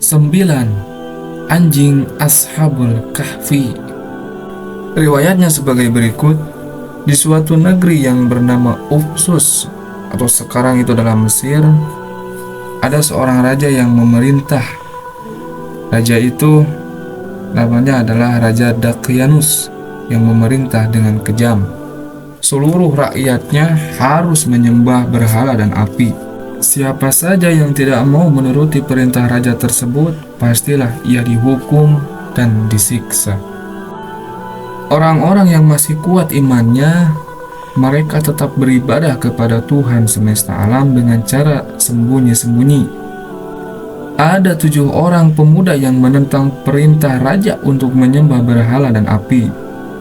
9. Anjing Ashabul Kahfi. Riwayatnya sebagai berikut. Di suatu negeri yang bernama Ufsus, atau sekarang itu dalam Mesir, ada seorang raja yang memerintah. Raja itu namanya adalah Raja Daqyanus yang memerintah dengan kejam. Seluruh rakyatnya harus menyembah berhala dan api. Siapa saja yang tidak mau menuruti perintah raja tersebut, pastilah ia dihukum dan disiksa. Orang-orang yang masih kuat imannya, mereka tetap beribadah kepada Tuhan semesta alam dengan cara sembunyi-sembunyi. Ada 7 orang pemuda yang menentang perintah raja untuk menyembah berhala dan api.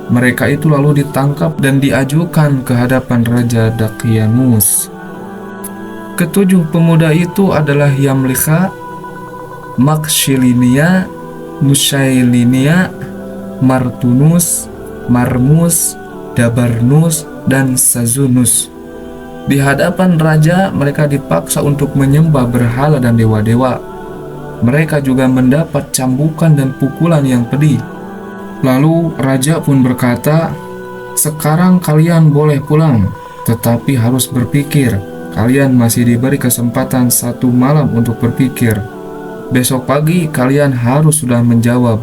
Mereka itu lalu ditangkap dan diajukan ke hadapan Raja Daqyanus. Ketujuh pemuda itu adalah Yamliha, Makshilinia, Mushailinia, Martunus, Marmus, Dabarnus, dan Sazunus. Di hadapan raja, mereka dipaksa untuk menyembah berhala dan dewa-dewa. Mereka juga mendapat cambukan dan pukulan yang pedih. Lalu raja pun berkata, "Sekarang kalian boleh pulang, tetapi harus berpikir. Kalian masih diberi kesempatan 1 malam untuk berpikir. Besok pagi kalian harus sudah menjawab."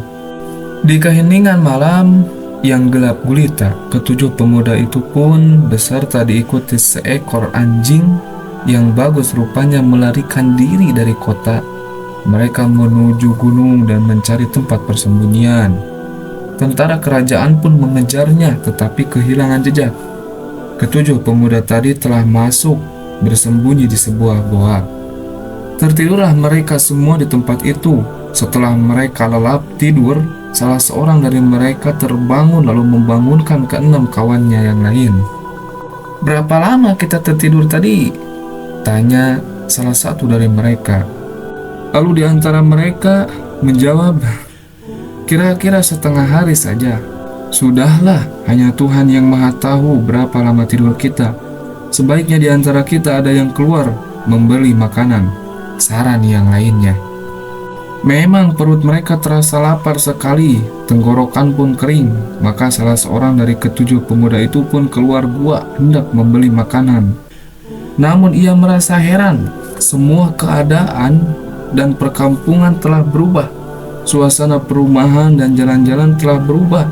Di keheningan malam yang gelap gulita, ketujuh pemuda itu pun beserta diikuti seekor anjing yang bagus rupanya melarikan diri dari kota. Mereka menuju gunung dan mencari tempat persembunyian. Tentara kerajaan pun mengejarnya, tetapi kehilangan jejak. Ketujuh pemuda tadi telah masuk bersembunyi di sebuah goa. Tertidurlah mereka semua di tempat itu. Setelah mereka lelap tidur, salah seorang dari mereka terbangun lalu membangunkan ke-6 kawannya yang lain. "Berapa lama kita tertidur tadi?" tanya salah satu dari mereka. Lalu di antara mereka menjawab, "Kira-kira setengah hari saja." "Sudahlah, hanya Tuhan yang Maha Tahu berapa lama tidur kita. Sebaiknya di antara kita ada yang keluar membeli makanan," saran yang lainnya. Memang perut mereka terasa lapar sekali, tenggorokan pun kering. Maka salah seorang dari ketujuh pemuda itu pun keluar gua hendak membeli makanan. Namun ia merasa heran, semua keadaan dan perkampungan telah berubah. Suasana perumahan dan jalan-jalan telah berubah.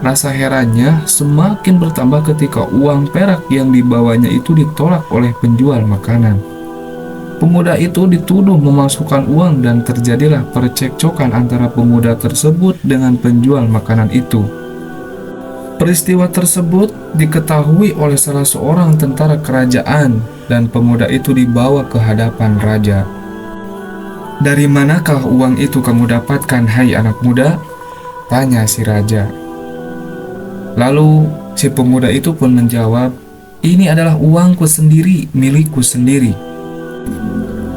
Rasa herannya semakin bertambah ketika uang perak yang dibawanya itu ditolak oleh penjual makanan. Pemuda itu dituduh memasukkan uang dan terjadilah percekcokan antara pemuda tersebut dengan penjual makanan itu. Peristiwa tersebut diketahui oleh salah seorang tentara kerajaan dan pemuda itu dibawa ke hadapan raja. "Dari manakah uang itu kamu dapatkan, hai anak muda?" tanya si raja. Lalu si pemuda itu pun menjawab, "Ini adalah uangku sendiri, milikku sendiri."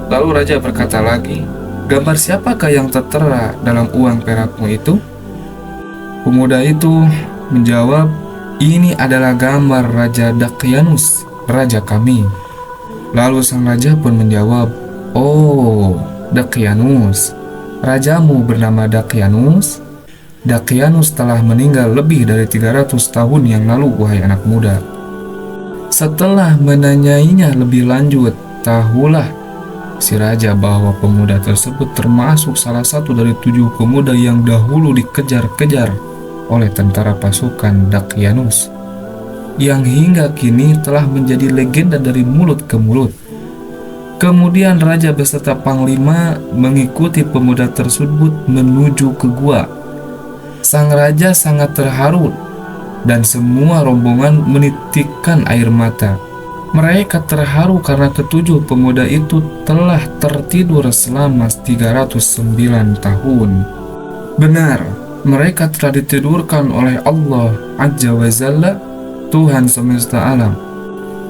Lalu raja berkata lagi, "Gambar siapakah yang tertera dalam uang perakmu itu?" Pemuda itu menjawab, "Ini adalah gambar Raja Daqyanus, raja kami." Lalu sang raja pun menjawab, "Oh, Daqyanus, rajamu bernama Daqyanus? Daqyanus telah meninggal lebih dari 300 tahun yang lalu, wahai anak muda." Setelah menanyainya lebih lanjut, tahulah si raja bahwa pemuda tersebut termasuk salah satu dari 7 pemuda yang dahulu dikejar-kejar oleh tentara pasukan Daqyanus, yang hingga kini telah menjadi legenda dari mulut ke mulut. Kemudian raja beserta panglima mengikuti pemuda tersebut menuju ke gua. Sang raja sangat terharu dan semua rombongan menitikkan air mata. Mereka terharu karena ketujuh pemuda itu telah tertidur selama 309 tahun. Benar, mereka telah ditidurkan oleh Allah Azza wa Jalla, Tuhan semesta alam.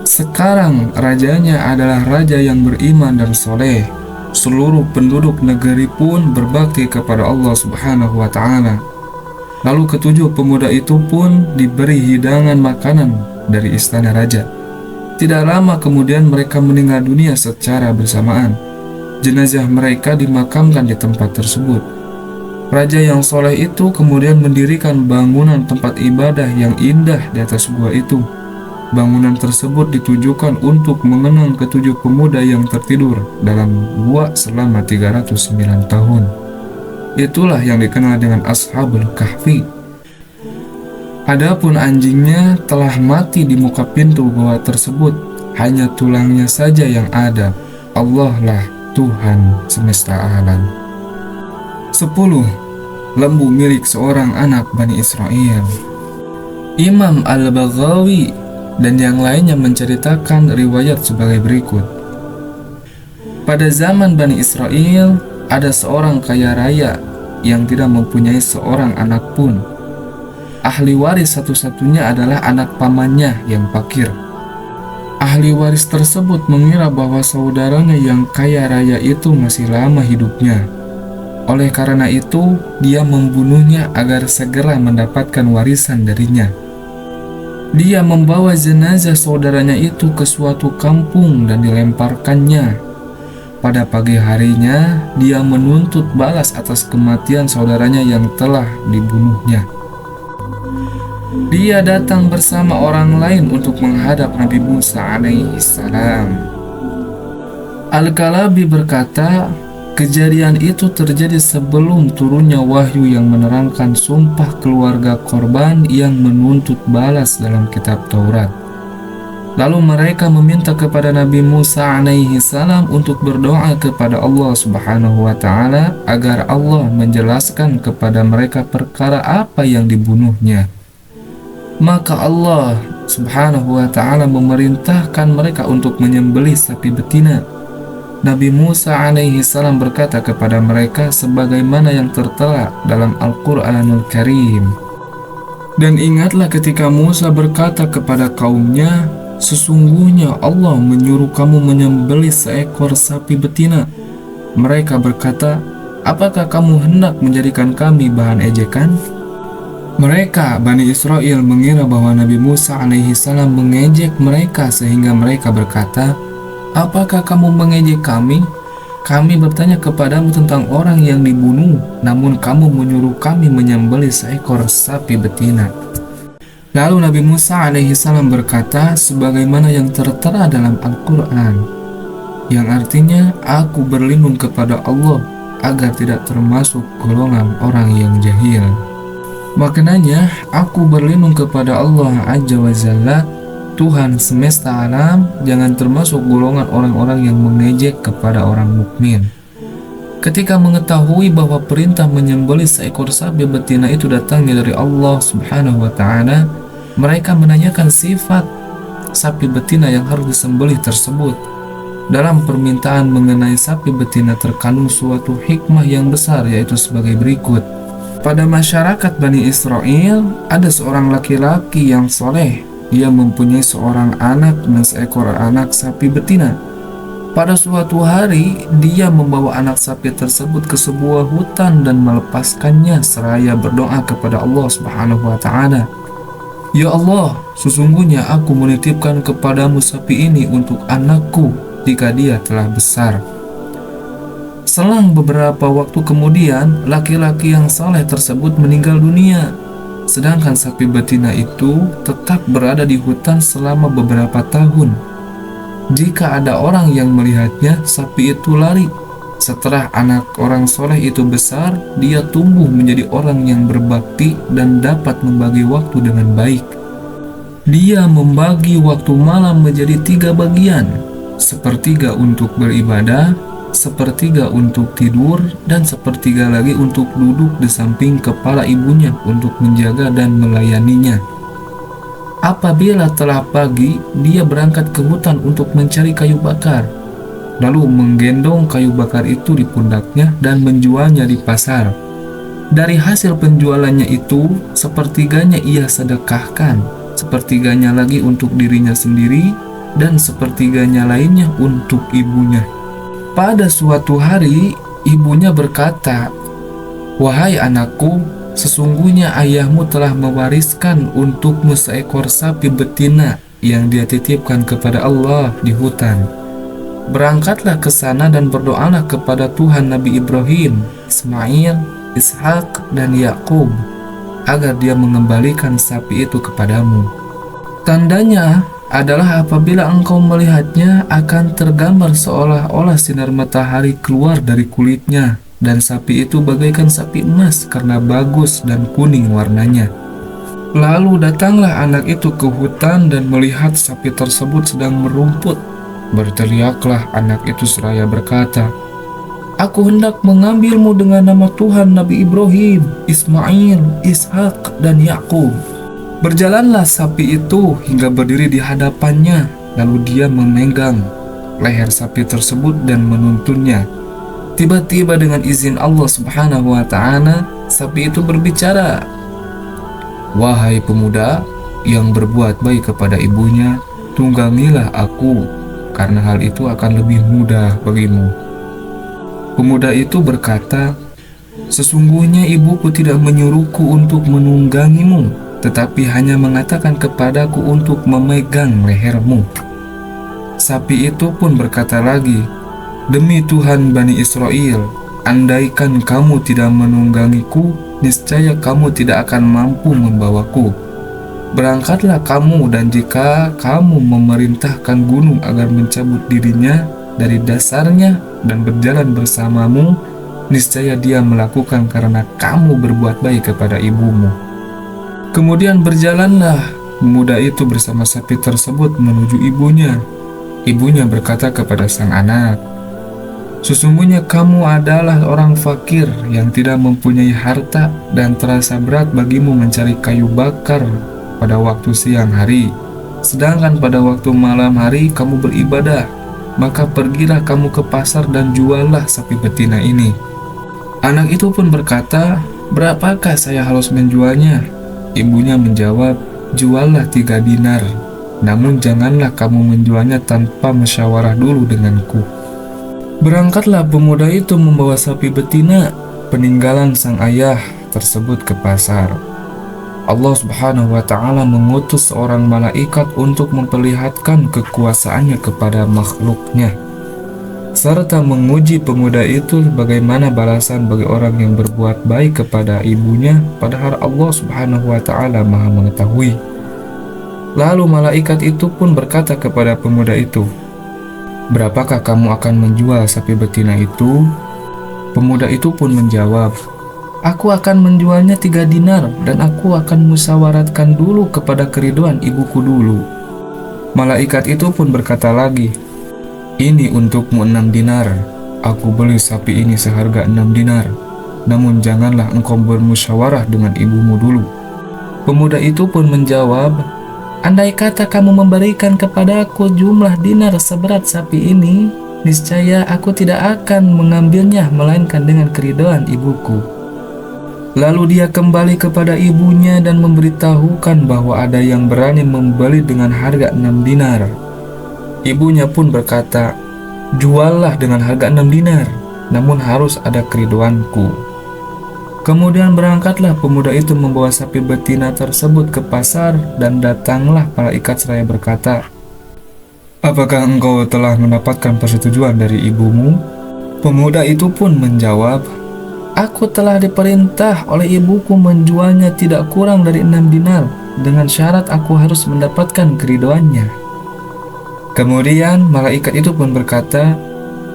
Sekarang rajanya adalah raja yang beriman dan soleh. Seluruh penduduk negeri pun berbakti kepada Allah Subhanahu wa Ta'ala. Lalu ketujuh pemuda itu pun diberi hidangan makanan dari istana raja. Tidak lama kemudian mereka meninggal dunia secara bersamaan. Jenazah mereka dimakamkan di tempat tersebut. Raja yang soleh itu kemudian mendirikan bangunan tempat ibadah yang indah di atas gua itu. Bangunan tersebut ditujukan untuk mengenang ketujuh pemuda yang tertidur dalam gua selama 309 tahun. Itulah yang dikenal dengan Ashabul Kahfi. Adapun anjingnya telah mati di muka pintu gua tersebut, hanya tulangnya saja yang ada. Allah lah Tuhan semesta alam. 10. Lembu milik seorang anak Bani Israel. Imam Al-Baghawi dan yang lainnya menceritakan riwayat sebagai berikut. Pada zaman Bani Israel, ada seorang kaya raya yang tidak mempunyai seorang anak pun. Ahli waris satu-satunya adalah anak pamannya yang fakir. Ahli waris tersebut mengira bahwa saudaranya yang kaya raya itu masih lama hidupnya. Oleh karena itu, dia membunuhnya agar segera mendapatkan warisan darinya. Dia membawa jenazah saudaranya itu ke suatu kampung dan dilemparkannya. Pada pagi harinya, dia menuntut balas atas kematian saudaranya yang telah dibunuhnya. Dia datang bersama orang lain untuk menghadap Nabi Musa alaihissalam. Al-Kalabi berkata, kejadian itu terjadi sebelum turunnya wahyu yang menerangkan sumpah keluarga korban yang menuntut balas dalam kitab Taurat. Lalu mereka meminta kepada Nabi Musa alaihissalam untuk berdoa kepada Allah Subhanahu wa Ta'ala agar Allah menjelaskan kepada mereka perkara apa yang dibunuhnya. Maka Allah Subhanahu wa Ta'ala memerintahkan mereka untuk menyembelih sapi betina. Nabi Musa alaihissalam berkata kepada mereka sebagaimana yang tertera dalam Al-Quranul Karim. Dan ingatlah ketika Musa berkata kepada kaumnya, sesungguhnya Allah menyuruh kamu menyembelih seekor sapi betina. Mereka berkata, apakah kamu hendak menjadikan kami bahan ejekan? Mereka, Bani Israel, mengira bahwa Nabi Musa alaihissalam mengejek mereka sehingga mereka berkata, apakah kamu mengejek kami? Kami bertanya kepadamu tentang orang yang dibunuh, namun kamu menyuruh kami menyembelih seekor sapi betina. Lalu Nabi Musa alaihissalam berkata sebagaimana yang tertera dalam Al-Quran, yang artinya, aku berlindung kepada Allah agar tidak termasuk golongan orang yang jahil. Maknanya, aku berlindung kepada Allah Azza wa Jalla, Tuhan semesta alam, jangan termasuk golongan orang-orang yang mengejek kepada orang mukmin. Ketika mengetahui bahwa perintah menyembelih seekor sapi betina itu datangnya dari Allah Subhanahu wa Ta'ala, mereka menanyakan sifat sapi betina yang harus disembelih tersebut. Dalam permintaan mengenai sapi betina terkandung suatu hikmah yang besar, yaitu sebagai berikut. Pada masyarakat Bani Israel, ada seorang laki-laki yang soleh. Dia mempunyai seorang anak dan seekor anak sapi betina. Pada suatu hari, dia membawa anak sapi tersebut ke sebuah hutan dan melepaskannya seraya berdoa kepada Allah Subhanahu wa Ta'ala. Ya Allah, sesungguhnya aku menitipkan kepadamu sapi ini untuk anakku jika dia telah besar. Selang beberapa waktu kemudian, laki-laki yang saleh tersebut meninggal dunia. Sedangkan sapi betina itu tetap berada di hutan selama beberapa tahun. Jika ada orang yang melihatnya, sapi itu lari. Setelah anak orang soleh itu besar, dia tumbuh menjadi orang yang berbakti dan dapat membagi waktu dengan baik. Dia membagi waktu malam menjadi 3 bagian, sepertiga untuk beribadah, sepertiga untuk tidur, dan sepertiga lagi untuk duduk di samping kepala ibunya untuk menjaga dan melayaninya. Apabila telah pagi, dia berangkat ke hutan untuk mencari kayu bakar, lalu menggendong kayu bakar itu di pundaknya dan menjualnya di pasar. Dari hasil penjualannya itu, sepertiganya ia sedekahkan, sepertiganya lagi untuk dirinya sendiri, dan sepertiganya lainnya untuk ibunya. Pada suatu hari, ibunya berkata, "Wahai anakku, sesungguhnya ayahmu telah mewariskan untukmu seekor sapi betina yang dia titipkan kepada Allah di hutan. Berangkatlah ke sana dan berdoalah kepada Tuhan Nabi Ibrahim, Ismail, Ishak, dan Yakub agar dia mengembalikan sapi itu kepadamu. Tandanya adalah apabila engkau melihatnya akan tergambar seolah-olah sinar matahari keluar dari kulitnya, dan sapi itu bagaikan sapi emas karena bagus dan kuning warnanya. Lalu datanglah anak itu ke hutan dan melihat sapi tersebut sedang merumput. Berteriaklah anak itu seraya berkata, "Aku hendak mengambilmu dengan nama Tuhan Nabi Ibrahim, Ismail, Ishak, dan Yakub." Berjalanlah sapi itu hingga berdiri di hadapannya, lalu dia memegang leher sapi tersebut dan menuntunnya. Tiba-tiba dengan izin Allah Subhanahu wa Ta'ala, sapi itu berbicara, "Wahai pemuda yang berbuat baik kepada ibunya, tunggangilah aku, karena hal itu akan lebih mudah bagimu." Pemuda itu berkata, "Sesungguhnya ibuku tidak menyuruhku untuk menunggangimu, tetapi hanya mengatakan kepadaku untuk memegang lehermu." Sapi itu pun berkata lagi, "Demi Tuhan Bani Israel, andaikan kamu tidak menunggangiku, niscaya kamu tidak akan mampu membawaku. Berangkatlah kamu, dan jika kamu memerintahkan gunung agar mencabut dirinya dari dasarnya dan berjalan bersamamu, niscaya dia melakukan karena kamu berbuat baik kepada ibumu." Kemudian berjalanlah pemuda itu bersama sapi tersebut menuju ibunya. Ibunya berkata kepada sang anak, "Sesungguhnya kamu adalah orang fakir yang tidak mempunyai harta dan terasa berat bagimu mencari kayu bakar pada waktu siang hari, sedangkan pada waktu malam hari kamu beribadah. Maka pergilah kamu ke pasar dan juallah sapi betina ini." Anak itu pun berkata, "Berapakah saya harus menjualnya?" Ibunya menjawab, "Juallah 3 dinar, namun janganlah kamu menjualnya tanpa musyawarah dulu denganku." Berangkatlah pemuda itu membawa sapi betina peninggalan sang ayah tersebut ke pasar. Allah Subhanahu wa Ta'ala mengutus seorang malaikat untuk memperlihatkan kekuasaannya kepada makhluknya, serta menguji pemuda itu bagaimana balasan bagi orang yang berbuat baik kepada ibunya, padahal Allah Subhanahu wa Ta'ala Maha mengetahui. Lalu malaikat itu pun berkata kepada pemuda itu, "Berapakah kamu akan menjual sapi betina itu?" Pemuda itu pun menjawab, "Aku akan menjualnya 3 dinar dan aku akan musyawaratkan dulu kepada keriduan ibuku dulu." Malaikat itu pun berkata lagi, "Ini untukmu 6 dinar. Aku beli sapi ini seharga 6 dinar. Namun janganlah engkau bermusyawarah dengan ibumu dulu." Pemuda itu pun menjawab, "Andai kata kamu memberikan kepadaku jumlah dinar seberat sapi ini, niscaya aku tidak akan mengambilnya melainkan dengan keridhaan ibuku." Lalu dia kembali kepada ibunya dan memberitahukan bahwa ada yang berani membeli dengan harga 6 dinar. Ibunya pun berkata, "Juallah dengan harga 6 dinar, namun harus ada keriduanku." Kemudian berangkatlah pemuda itu membawa sapi betina tersebut ke pasar, dan datanglah malaikat seraya berkata, "Apakah engkau telah mendapatkan persetujuan dari ibumu?" Pemuda itu pun menjawab, "Aku telah diperintah oleh ibuku menjualnya tidak kurang dari 6 dinar, dengan syarat aku harus mendapatkan keriduannya." Kemudian malaikat itu pun berkata,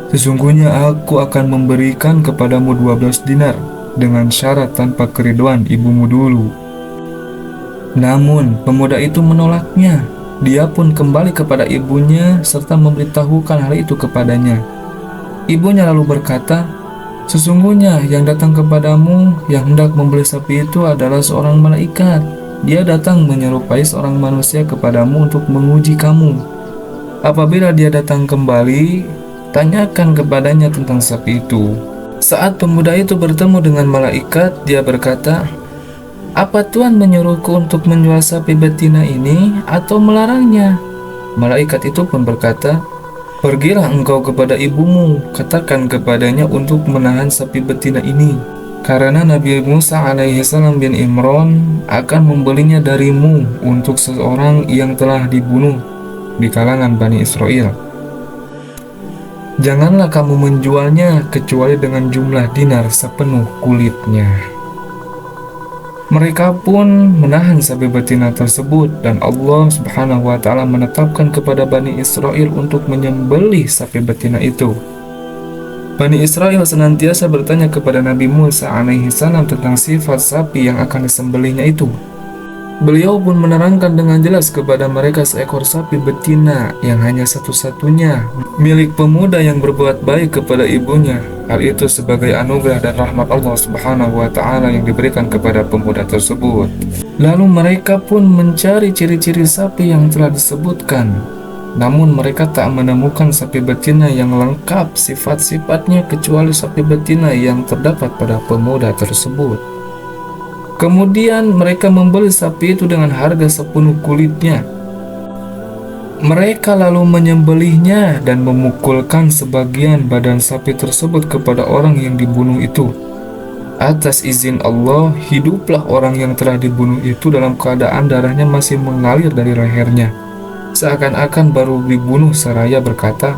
"Sesungguhnya aku akan memberikan kepadamu 12 dinar dengan syarat tanpa keriduan ibumu dulu." Namun pemuda itu menolaknya. Dia pun kembali kepada ibunya serta memberitahukan hal itu kepadanya. Ibunya lalu berkata, "Sesungguhnya yang datang kepadamu yang hendak membeli sapi itu adalah seorang malaikat. Dia datang menyerupai seorang manusia kepadamu untuk menguji kamu. Apabila dia datang kembali, tanyakan kepadanya tentang sapi itu." Saat pemuda itu bertemu dengan malaikat, dia berkata, "Apa Tuhan menyuruhku untuk menjual sapi betina ini atau melarangnya?" Malaikat itu pun berkata, "Pergilah engkau kepada ibumu, katakan kepadanya untuk menahan sapi betina ini, karena Nabi Musa alaihissalam bin Imran akan membelinya darimu untuk seseorang yang telah dibunuh di kalangan Bani Israel." Janganlah kamu menjualnya kecuali dengan jumlah dinar sepenuh kulitnya. Mereka pun menahan sapi betina tersebut, dan Allah Subhanahu wa Ta'ala menetapkan kepada Bani Israel untuk menyembelih sapi betina itu. Bani Israel senantiasa bertanya kepada Nabi Musa alaihi salam tentang sifat sapi yang akan disembelihnya itu. Beliau pun menerangkan dengan jelas kepada mereka seekor sapi betina yang hanya satu-satunya milik pemuda yang berbuat baik kepada ibunya. Hal itu sebagai anugerah dan rahmat Allah Subhanahu wa Ta'ala yang diberikan kepada pemuda tersebut. Lalu mereka pun mencari ciri-ciri sapi yang telah disebutkan. Namun mereka tak menemukan sapi betina yang lengkap sifat-sifatnya kecuali sapi betina yang terdapat pada pemuda tersebut. Kemudian mereka membeli sapi itu dengan harga sepenuh kulitnya. Mereka lalu menyembelihnya dan memukulkan sebagian badan sapi tersebut kepada orang yang dibunuh itu. Atas izin Allah, hiduplah orang yang telah dibunuh itu dalam keadaan darahnya masih mengalir dari lehernya, seakan-akan baru dibunuh, seraya berkata,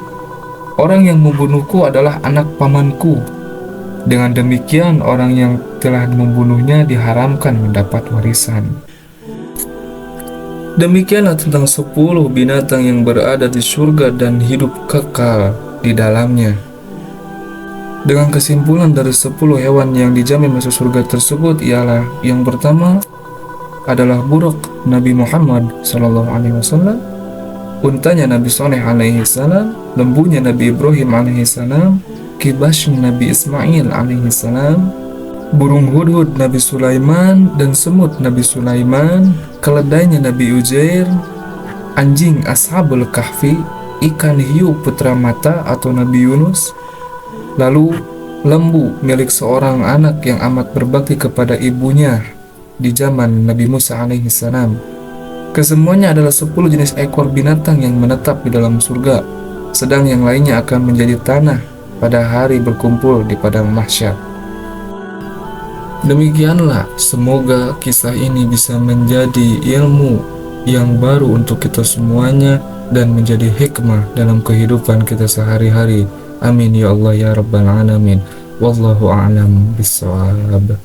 "Orang yang membunuhku adalah anak pamanku." Dengan demikian, orang yang telah membunuhnya diharamkan mendapat warisan. Demikianlah tentang 10 binatang yang berada di surga dan hidup kekal di dalamnya. Dengan kesimpulan dari 10 hewan yang dijamin masuk surga tersebut ialah, yang pertama adalah buruk Nabi Muhammad SAW, untanya Nabi Saleh alaihi salam, lembunya Nabi Ibrahim alaihi salam, kibas Nabi Ismail alaihi salam, burung hudhud Nabi Sulaiman dan semut Nabi Sulaiman, keledainya Nabi Uzair, anjing Ashabul Kahfi, ikan hiu putra mata atau Nabi Yunus, lalu lembu milik seorang anak yang amat berbakti kepada ibunya di zaman Nabi Musa alaihi salam. Kesemuanya adalah 10 jenis ekor binatang yang menetap di dalam surga, sedang yang lainnya akan menjadi tanah pada hari berkumpul di padang mahsyar. Demikianlah, semoga kisah ini bisa menjadi ilmu yang baru untuk kita semuanya dan menjadi hikmah dalam kehidupan kita sehari-hari. Amin ya Allah ya Rabbal Alamin. Wallahu a'lam bishawab.